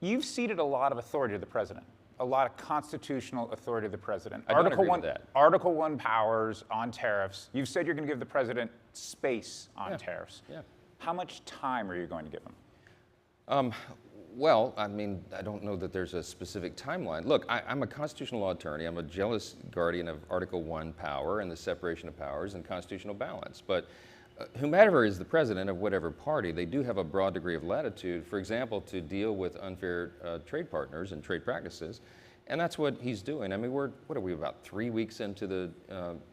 You've ceded a lot of authority to the president, a lot of constitutional authority to the president. I don't agree with that. Article 1 powers on tariffs. You've said you're going to give the president space on tariffs. Yeah. How much time are you going to give him? Well, I mean, I don't know that there's a specific timeline. Look, I'm a constitutional law attorney. I'm a jealous guardian of Article 1 power and the separation of powers and constitutional balance. But whomever is the president of whatever party, they do have a broad degree of latitude, for example, to deal with unfair trade partners and trade practices. And that's what he's doing. I mean, what are we, about 3 weeks into the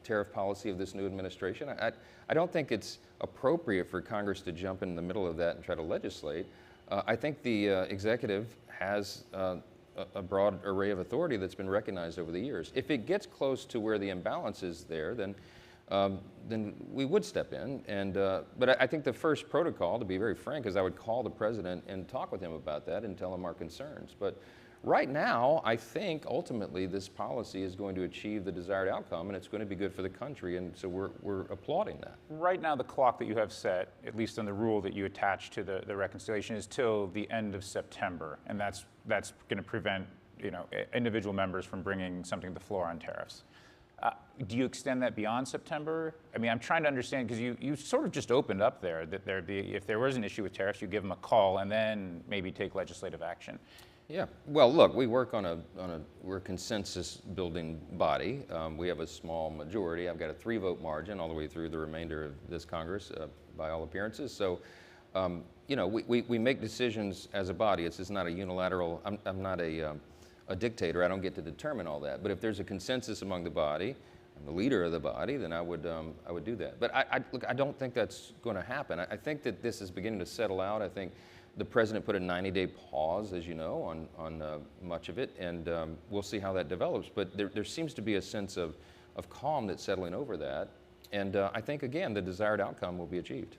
tariff policy of this new administration? I don't think it's appropriate for Congress to jump in the middle of that and try to legislate. I think the executive has a broad array of authority that's been recognized over the years. If it gets close to where the imbalance is there, then we would step in. But I think the first protocol, to be very frank, is I would call the president and talk with him about that and tell him our concerns. But right now, I think ultimately this policy is going to achieve the desired outcome, and it's going to be good for the country, and so we're applauding that. Right now, the clock that you have set, at least on the rule that you attach to the reconciliation, is till the end of September, and that's going to prevent individual members from bringing something to the floor on tariffs. Do you extend that beyond September? I mean, I'm trying to understand, because you sort of just opened up there that if there was an issue with tariffs, you give them a call and then maybe take legislative action. Yeah, well, look, we work we're a consensus building body. We have a small majority. I've got a 3-vote margin all the way through the remainder of this Congress, by all appearances. So, we make decisions as a body. It's just not a unilateral, I'm not a dictator. I don't get to determine all that. But if there's a consensus among the body, I'm the leader of the body, then I would do that. But look, I don't think that's going to happen. I think that this is beginning to settle out. I think the president put a 90-day pause, as you know, on much of it, and we'll see how that develops. But there seems to be a sense of calm that's settling over that, and I think, again, the desired outcome will be achieved.